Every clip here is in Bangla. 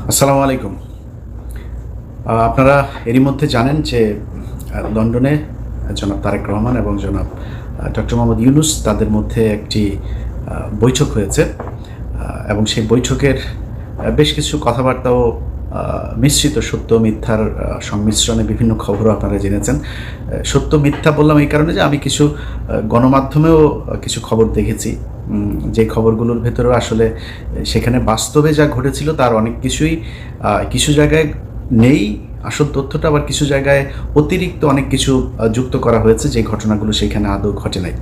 আসসালামু আলাইকুম। আপনারা এরই মধ্যে জানেন যে লন্ডনে জনাব তারেক রহমান এবং জনাব ডক্টর মোহাম্মদ ইউনূস তাদের মধ্যে একটি বৈঠক হয়েছে এবং সেই বৈঠকের বেশ কিছু কথাবার্তাও মিশ্রিত সত্য মিথ্যার সংমিশ্রণে বিভিন্ন খবরও আপনারা জেনেছেন। সত্য মিথ্যা বললাম এই কারণে যে আমি কিছু গণমাধ্যমেও কিছু খবর দেখেছি, যে খবরগুলোর ভেতরেও আসলে সেখানে বাস্তবে যা ঘটেছিল তার অনেক কিছুই কিছু জায়গায় নেই আসল তথ্যটা, আবার কিছু জায়গায় অতিরিক্ত অনেক কিছু যুক্ত করা হয়েছে যে ঘটনাগুলো সেখানে আদৌ ঘটে নাই।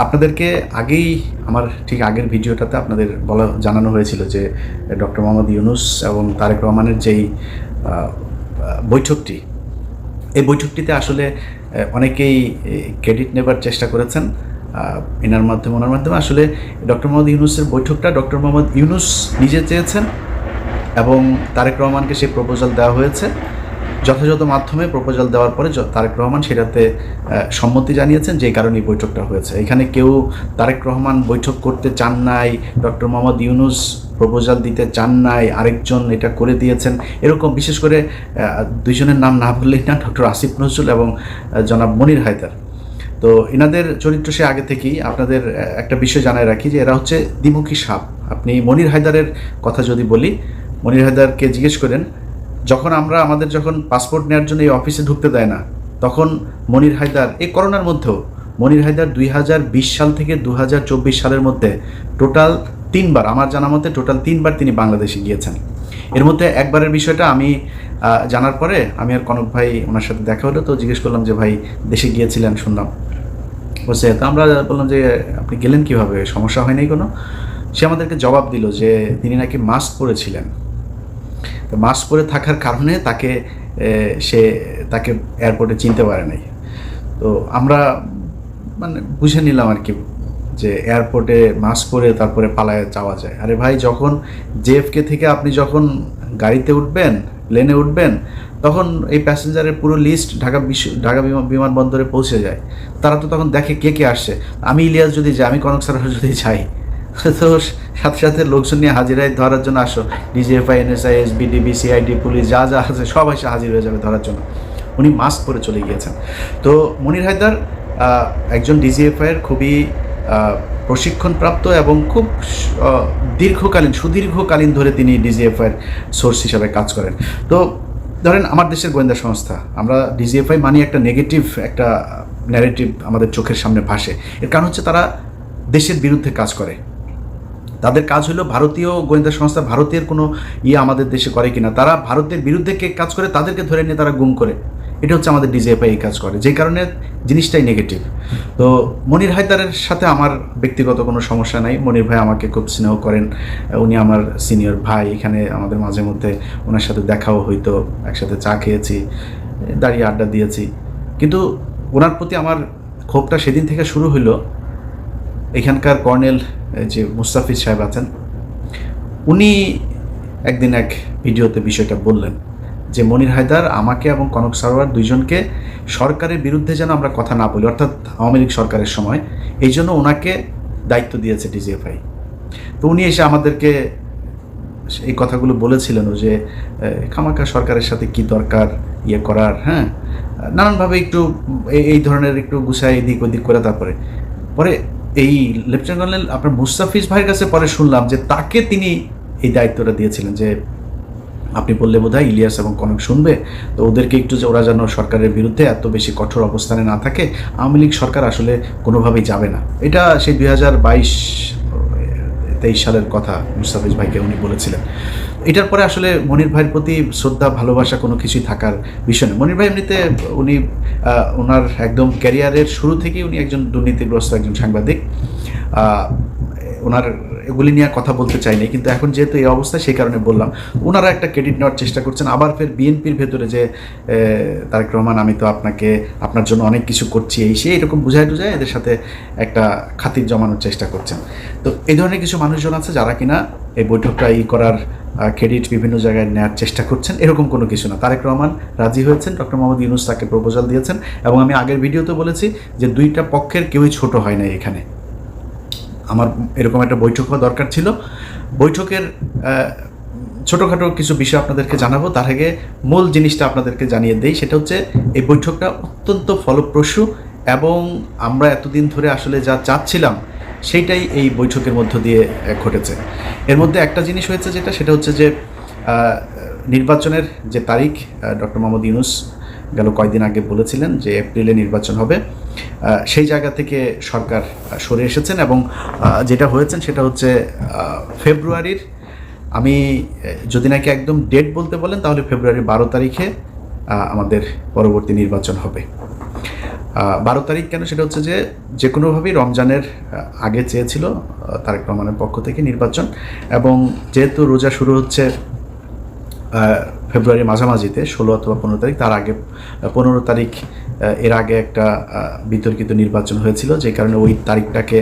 আপনাদেরকে আগেই আমার ঠিক আগের ভিডিওটাতে আপনাদের জানানো হয়েছিল যে ডক্টর মোহাম্মদ ইউনূস এবং তারেক রহমানের যেই বৈঠকটি, এই বৈঠকটিতে আসলে অনেকেই ক্রেডিট নেবার চেষ্টা করেছেন ওনার মাধ্যমে আসলে ডক্টর মোহাম্মদ ইউনূসের বৈঠকটা ডক্টর মোহাম্মদ ইউনূস নিজে চেয়েছেন এবং তারেক রহমানকে সেই প্রপোজাল দেওয়া হয়েছে। যথাযথ মাধ্যমে প্রপোজাল দেওয়ার পরে তারেক রহমান সেটাতে সম্মতি জানিয়েছেন, যে কারণে এই বৈঠকটা হয়েছে। এখানে কেউ তারেক রহমান বৈঠক করতে চান নাই, ডক্টর মোহাম্মদ ইউনূস প্রপোজাল দিতে চান নাই, আরেকজন এটা করে দিয়েছেন, এরকম বিশেষ করে দুইজনের নাম না বললেই না, ডক্টর আসিফ নজরুল এবং জনাব মনির হায়দার। তো এনাদের চরিত্র সে আগে থেকেই আপনাদের একটা বিষয় জানায় রাখি যে এরা হচ্ছে দ্বিমুখী সাপ। আপনি মনির হায়দারের কথা যদি বলি, মনির হায়দারকে জিজ্ঞেস করেন, যখন যখন পাসপোর্ট নেওয়ার জন্য এই অফিসে ঢুকতে দেয় না, তখন মনির হায়দার এই করোনার মধ্যেও মনির হায়দার 2020 সাল থেকে 2024 সালের মধ্যে টোটাল 3বার, আমার জানা মতে টোটাল 3বার তিনি বাংলাদেশে গিয়েছেন। এর মধ্যে একবারের বিষয়টা আমি জানার পরে আমি আর কনক ভাই ওনার সাথে দেখা হলো, তো জিজ্ঞেস করলাম যে ভাই দেশে গিয়েছিলেন শুনলাম, বলছে তো আমরা বললাম যে আপনি গেলেন কীভাবে, সমস্যা হয় নাই কোনো? সে আমাদেরকে জবাব দিল যে তিনি নাকি মাস্ক পরেছিলেন, তো মাস্ক পরে থাকার কারণে তাকে এয়ারপোর্টে চিনতে পারে নাই। তো আমরা মানে বুঝে নিলাম আর কি যে এয়ারপোর্টে মাস্ক পরে তারপরে পালায় যাওয়া যায়। আরে ভাই, যখন জেএফকে থেকে আপনি যখন গাড়িতে উঠবেন, প্লেনে উঠবেন, তখন এই প্যাসেঞ্জারের পুরো লিস্ট ঢাকা বিমানবন্দরে পৌঁছে যায়। তারা তো তখন দেখে কে কে আসছে। আমি ইলিয়াস যদি যাই, আমি কনক স্যার যদি যাই, তো সাথে সাথে লোকজন নিয়ে হাজিরায় ধরার জন্য আসো, ডিজিএফআই, এনএসআই, এসবিডিবি, সিআইডি, পুলিশ যা যা আছে সব এসে হাজির হয়ে যাবে ধরার জন্য। উনি মাস্ক পরে চলে গিয়েছেন। তো মনির হায়দার একজন ডিজিএফআইয়ের খুবই প্রশিক্ষণপ্রাপ্ত এবং খুব সুদীর্ঘকালীন ধরে তিনি ডিজিএফআইয়ের সোর্স হিসাবে কাজ করেন। তো ধরেন আমার দেশের গোয়েন্দা সংস্থা, আমরা ডিজিএফআই মানি একটা নেগেটিভ একটা ন্যারেটিভ আমাদের চোখের সামনে ভাসে। এর কারণ হচ্ছে তারা দেশের বিরুদ্ধে কাজ করে। তাদের কাজ হলো ভারতীয় গোয়েন্দা সংস্থা ভারতের কোনো আমাদের দেশে করে কিনা, তারা ভারতের বিরুদ্ধে কে কাজ করে তাদেরকে ধরে নিয়ে তারা গুম করে। এটা হচ্ছে আমাদের ডিজিএফআই এই কাজ করে, যে কারণে জিনিসটাই নেগেটিভ। তো মনির হায়দারের সাথে আমার ব্যক্তিগত কোনো সমস্যা নাই। মনির ভাই আমাকে খুব স্নেহ করেন, উনি আমার সিনিয়র ভাই। এখানে আমাদের মাঝে মধ্যে ওনার সাথে দেখাও হইতো, একসাথে চা খেয়েছি, দাঁড়িয়ে আড্ডা দিয়েছি। কিন্তু ওনার প্রতি আমার ক্ষোভটা সেদিন থেকে শুরু হইলো, এখানকার কর্নেল যে মুস্তাফিজ সাহেব আছেন, উনি একদিন এক ভিডিওতে বিষয়টা বললেন যে মনির হায়দার আমাকে এবং কনক সারোয়ার দুইজনকে সরকারের বিরুদ্ধে যেন আমরা কথা না বলি, অর্থাৎ আওয়ামী লীগ সরকারের সময়, এই জন্য ওনাকে দায়িত্ব দিয়েছে ডিজিএফআই। তো উনি এসে আমাদেরকে এই কথাগুলো বলেছিলেন যে খামাকা সরকারের সাথে কি দরকার করার, হ্যাঁ, নানানভাবে একটু এই ধরনের একটু গুছায় এদিক ওদিক করে। তারপরে এই লেফটেন্যান্ট কর্নেল আপনার মুস্তাফিজ ভাইয়ের কাছে পরে শুনলাম যে তাকে তিনি এই দায়িত্বটা দিয়েছিলেন যে আপনি বললে বোধহয় ইলিয়াস এবং কনক শুনবে, তো ওদেরকে একটু যে ওরা যেন সরকারের বিরুদ্ধে এত বেশি কঠোর অবস্থানে না থাকে, আওয়ামী লীগ সরকার আসলে কোনোভাবেই যাবে না। এটা সেই 2022-23 সালের কথা মুস্তাফিজ ভাইকে উনি বলেছিলেন। এটার পরে আসলে মনির ভাইয়ের প্রতি শ্রদ্ধা ভালোবাসা কোনো কিছুই থাকার বিষয় নেই। মনির ভাই এমনিতে উনি ওনার একদম ক্যারিয়ারের শুরু থেকেই উনি একজন দুর্নীতিগ্রস্ত একজন সাংবাদিক। ওনার এগুলি নিয়ে কথা বলতে চাইনি, কিন্তু এখন যেহেতু এই অবস্থা সেই কারণে বললাম। ওনারা একটা ক্রেডিট নেওয়ার চেষ্টা করছেন, আবার ফের বিএনপির ভেতরে যে তারেক রহমান আমি তো আপনার জন্য অনেক কিছু করছি, এরকম বুঝায় এদের সাথে একটা খাতির জমানোর চেষ্টা করছেন। তো এই ধরনের কিছু মানুষজন আছে যারা কিনা এই বৈঠকটা করার ক্রেডিট বিভিন্ন জায়গায় নেওয়ার চেষ্টা করছেন। এরকম কোনো কিছু না। তারেক রহমান রাজি হয়েছেন, ডক্টর মোহাম্মদ ইউনূস তাকে প্রপোজাল দিয়েছেন, এবং আমি আগের ভিডিওতে বলেছি যে দুইটা পক্ষের কেউই ছোট হয় না। এখানে আমার এরকম একটা বৈঠক হওয়া দরকার ছিল। বৈঠকের ছোটোখাটো কিছু বিষয় আপনাদেরকে জানাবো। তার আগে মূল জিনিসটা আপনাদেরকে জানিয়ে দেই, সেটা হচ্ছে এই বৈঠকটা অত্যন্ত ফলপ্রসূ এবং আমরা এতদিন ধরে আসলে যা চাচ্ছিলাম সেইটাই এই বৈঠকের মধ্য দিয়ে ঘটেছে। এর মধ্যে একটা জিনিস হয়েছে সেটা হচ্ছে যে নির্বাচনের যে তারিখ ডক্টর মোহাম্মদ ইউনূস গেল কয়েকদিন আগে বলেছিলেন যে এপ্রিলে নির্বাচন হবে, সেই জায়গা থেকে সরকার সরে এসেছেন এবং যেটা হয়েছেন সেটা হচ্ছে ফেব্রুয়ারির, আমি যদি নাকি একদম ডেট বলতে বলেন তাহলে ফেব্রুয়ারির 12 তারিখে আমাদের পরবর্তী নির্বাচন হবে। 12 তারিখ কেন, সেটা হচ্ছে যে কোনোভাবেই রমজানের আগে চেয়েছিল তারেক রহমানের পক্ষ থেকে নির্বাচন, এবং যেহেতু রোজা শুরু হচ্ছে ফেব্রুয়ারির মাঝামাঝিতে 16 অথবা 15 তারিখ, তার আগে 15 তারিখ এর আগে একটা বিতর্কিত নির্বাচন হয়েছিল, যে কারণে ওই তারিখটাকে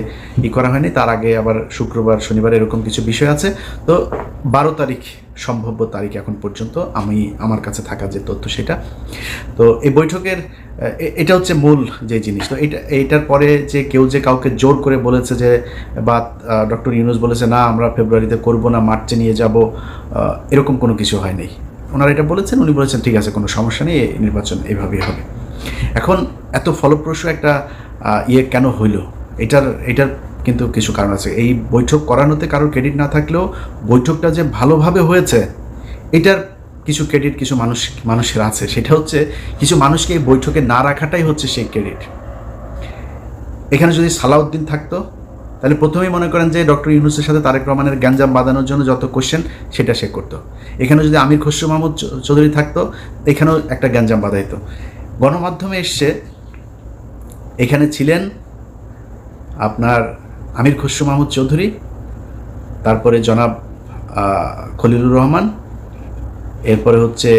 করা হয়নি। তার আগে আবার শুক্রবার শনিবার এরকম কিছু বিষয় আছে। তো 12 তারিখ সম্ভাব্য তারিখ এখন পর্যন্ত আমার কাছে থাকা যে তথ্য সেটা। তো এই বৈঠকের এটা হচ্ছে মূল যে জিনিস। তো এইটার পরে যে কেউ যে কাউকে জোর করে বলেছে যে, বা ডক্টর ইউনূস বলেছে না আমরা ফেব্রুয়ারিতে করব না, মার্চে নিয়ে যাব, এরকম কোনো কিছু হয়নি। ওনারা এটা বলেছেন, উনি বলেছেন ঠিক আছে কোনো সমস্যা নেই, নির্বাচন এভাবেই হবে। এখন এত ফলপ্রসূ একটা কেন হইল, এটার কিন্তু কিছু কারণ আছে। এই বৈঠক করানোতে কারোর ক্রেডিট না থাকলেও বৈঠকটা যে ভালোভাবে হয়েছে এটার কিছু ক্রেডিট কিছু মানুষের আছে। সেটা হচ্ছে কিছু মানুষকে এই বৈঠকে না রাখাটাই হচ্ছে সেই ক্রেডিট। এখানে যদি সালাউদ্দিন থাকতো তাহলে প্রথমেই মনে করেন যে ডক্টর ইউনূসের সাথে তারেক রহমানের গ্যাঞ্জাম বাঁধানোর জন্য যত কোশ্চেন সেটা সে করতো। এখানে যদি আমির খসরু মাহমুদ চৌধুরী থাকতো, এখানেও একটা গ্যাঞ্জাম বাঁধাইতো। গণমাধ্যমে এসছে, এখানে ছিলেন আপনার আমির খসরু মাহমুদ চৌধুরী, তারপরে জনাব খলিলুর রহমান, এরপরে হচ্ছে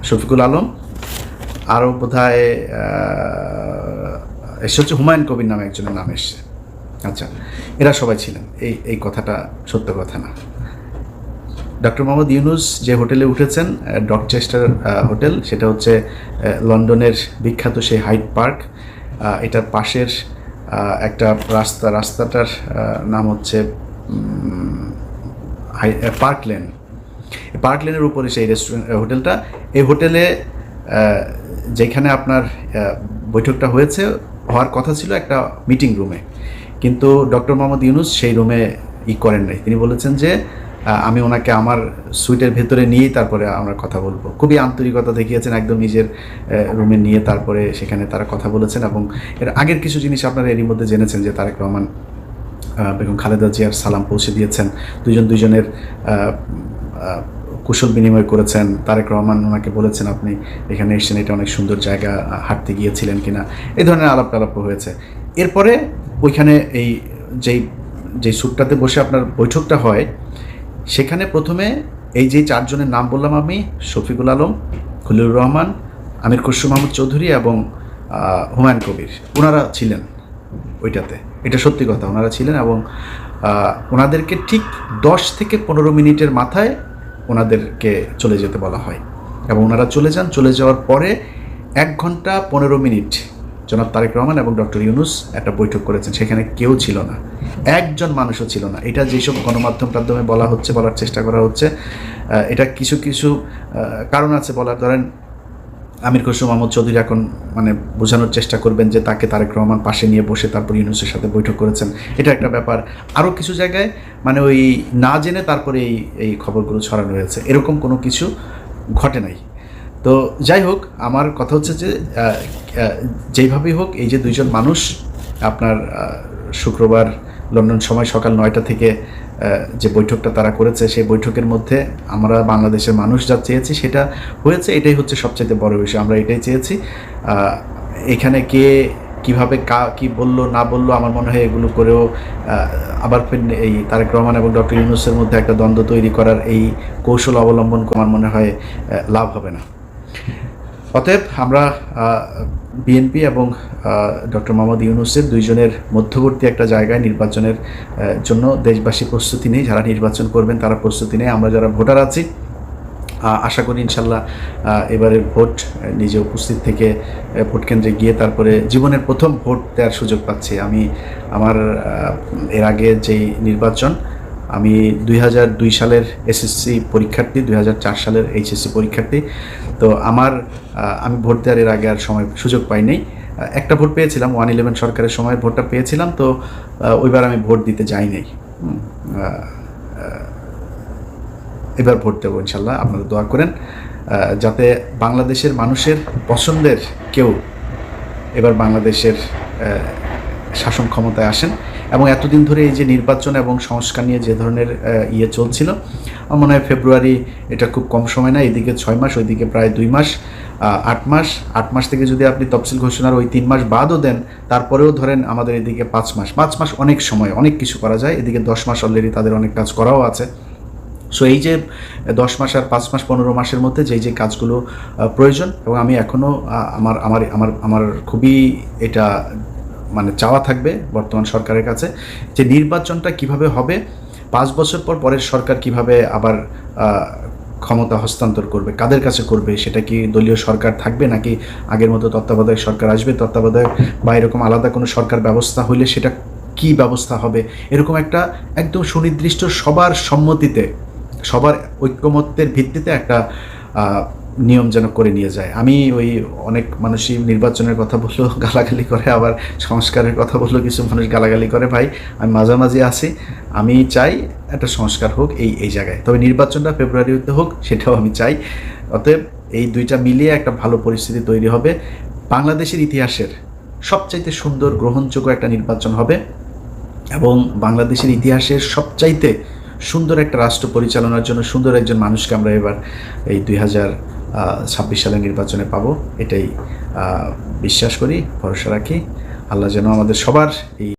শফিকুল আলম, আরও বোধহয় এসে হচ্ছে হুমায়ুন কবির নামে একজনের নাম এসছে। আচ্ছা, এরা সবাই ছিলেন। এই কথাটা সত্য কথা না। ডক্টর মোহাম্মদ ইউনূস যে হোটেলে উঠেছেন, ডকচেস্টার হোটেল, সেটা হচ্ছে লন্ডনের বিখ্যাত সেই হাইড পার্ক, এটার পাশের একটা রাস্তাটার নাম হচ্ছে পার্ক লেন। পার্ক লেনের উপরে সেই হোটেলটা। এই হোটেলে যেখানে আপনার বৈঠকটা হওয়ার কথা ছিল একটা মিটিং রুমে, কিন্তু ডক্টর মোহাম্মদ ইউনূস সেই রুমে করেন নাই। তিনি বলেছেন যে আমি ওনাকে আমার সুইটের ভেতরে নিয়েই তারপরে আমরা কথা বলবো। খুবই আন্তরিকতা দেখিয়েছেন, একদম নিজের রুমে নিয়ে তারপরে সেখানে তারা কথা বলেছেন। এবং এর আগের কিছু জিনিস আপনারা এরই মধ্যে জেনেছেন যে তারেক রহমান বেগম খালেদা জিয়ার সালাম পৌঁছে দিয়েছেন, দুজনের কুশল বিনিময় করেছেন। তারেক রহমান ওনাকে বলেছেন আপনি এখানে এসেছেন, এটা অনেক সুন্দর জায়গা, হাঁটতে গিয়েছিলেন কিনা, এই ধরনের আলাপ হয়েছে। এরপরে ওইখানে যেই স্যুটটাতে বসে আপনার বৈঠকটা হয়, সেখানে প্রথমে এই যে 4 জনের নাম বললাম আমি, শফিকুল আলম, খলিলুর রহমান, আমির খসরু মাহমুদ চৌধুরী এবং হুমায়ুন কবির, ওনারা ছিলেন ওইটাতে। এটা সত্যি কথা, ওনারা ছিলেন। এবং ওনাদেরকে ঠিক 10 থেকে 15 মিনিটের মাথায় ওনাদেরকে চলে যেতে বলা হয় এবং ওনারা চলে যান। চলে যাওয়ার পরে 1 ঘন্টা 15 মিনিট জনাব তারেক রহমান এবং ডক্টর ইউনূস একটা বৈঠক করেছেন। সেখানে কেউ ছিল না, একজন মানুষও ছিল না। এটা যেসব গণমাধ্যমে বলার চেষ্টা করা হচ্ছে, এটা কিছু কারণ আছে বলার। ধরেন আমির খসরু মাহমুদ চৌধুরী এখন মানে বোঝানোর চেষ্টা করবেন যে তাকে তারেক রহমান পাশে নিয়ে বসে তারপর ইউনূসের সাথে বৈঠক করেছেন, এটা একটা ব্যাপার। আরও কিছু জায়গায় মানে ওই না জেনে তারপরে এই খবরগুলো ছড়ানো হয়েছে, এরকম কোনো কিছু ঘটে নাই। তো যাই হোক, আমার কথা হচ্ছে যে যেইভাবেই হোক, এই যে 2 জন মানুষ আপনার শুক্রবার লন্ডন সময় সকাল 9টা থেকে যে বৈঠকটা তারা করেছে, সেই বৈঠকের মধ্যে আমরা বাংলাদেশের মানুষ যা চেয়েছি সেটা হয়েছে। এটাই হচ্ছে সবচেয়ে বড় বিষয়, আমরা এটাই চেয়েছি। এখানে কে কীভাবে কী বললো না বললো, আমার মনে হয় এগুলো করেও আবার এই তারেক রহমান এবং ডক্টর ইউনূসের মধ্যে একটা দ্বন্দ্ব তৈরি করার এই কৌশল অবলম্বন আমার মনে হয় লাভ হবে না। অতএব আমরা বিএনপি এবং ডক্টর মোহাম্মদ ইউনূসের 2 জনের মধ্যবর্তী একটা জায়গায় নির্বাচনের জন্য দেশবাসী প্রস্তুতি নেই। যারা নির্বাচন করবেন তারা প্রস্তুতি নেই। আমরা যারা ভোটার আছি আশা করি ইনশাল্লাহ এবারের ভোট নিজে উপস্থিত থেকে ভোট কেন্দ্রে গিয়ে তারপরে জীবনের প্রথম ভোট দেওয়ার সুযোগ পাচ্ছি। আমি আমার এর আগে যেই নির্বাচন আমি 2002 সালের এসএসসি পরীক্ষার্থী, 2004 সালের এইচএসসি পরীক্ষার্থী। তো আমি ভোট দেওয়ার এর আগে আর সুযোগ পাই নাই। একটা ভোট পেয়েছিলাম, 111 সরকারের সময় ভোটটা পেয়েছিলাম, তো ওইবার আমি ভোট দিতে যাই নাই। এবার ভোট দেবো ইনশাল্লাহ, আপনারা দোয়া করেন যাতে বাংলাদেশের মানুষের পছন্দের কেউ এবার বাংলাদেশের শাসন ক্ষমতায় আসেন। এবং এতদিন ধরে এই যে নির্বাচন এবং সংস্কার নিয়ে যে ধরনের চলছিল, আমার মনে হয় ফেব্রুয়ারি এটা খুব কম সময় না, এদিকে 6 মাস, ওইদিকে প্রায় 2 মাস, 8 মাস থেকে যদি আপনি তফসিল ঘোষণার ওই 3 মাস বাদও দেন, তারপরেও ধরেন আমাদের এদিকে 5 মাস অনেক সময়, অনেক কিছু করা যায়। এদিকে 10 মাস অলরেডি তাদের অনেক কাজ করাও আছে। সো এই যে 10 মাস আর 5 মাস 15 মাসের মধ্যে যে কাজগুলো প্রয়োজন, এবং আমি এখনও আমার খুবই এটা মানে চাওয়া থাকবে বর্তমান সরকারের কাছে, যে নির্বাচনটা কিভাবে হবে, 5 বছর পর পরের সরকার কিভাবে আবার ক্ষমতা হস্তান্তর করবে, কাদের কাছে করবে, সেটা কি দলীয় সরকার থাকবে নাকি আগের মতো তত্ত্বাবধায়ক সরকার আসবে, তত্ত্বাবধায়ক বা এরকম আলাদা কোনো সরকার ব্যবস্থা হইলে সেটা কি ব্যবস্থা হবে, এরকম একটা একদম সুনির্দিষ্ট সবার সম্মতিতে, সবার ঐক্যমত্যের ভিত্তিতে একটা নিয়ম যেন করে নিয়ে যায়। আমি অনেক মানুষই নির্বাচনের কথা বললেও গালাগালি করে, আবার সংস্কারের কথা বললেও কিছু মানুষ গালাগালি করে। ভাই, আমি মাঝামাঝি আছি, আমি চাই একটা সংস্কার হোক এই জায়গায়, তবে নির্বাচনটা ফেব্রুয়ারিতে হোক সেটাও আমি চাই। অতএব এই দুইটা মিলিয়ে একটা ভালো পরিস্থিতি তৈরি হবে, বাংলাদেশের ইতিহাসের সবচাইতে সুন্দর গ্রহণযোগ্য একটা নির্বাচন হবে, এবং বাংলাদেশের ইতিহাসের সবচাইতে সুন্দর একটা রাষ্ট্র পরিচালনার জন্য সুন্দর একজন মানুষকে আমরা এবার এই 2026 সালের নির্বাচনে পাবো, এটাই বিশ্বাস করি, ভরসা রাখি। আল্লাহ যেন আমাদের সবার এই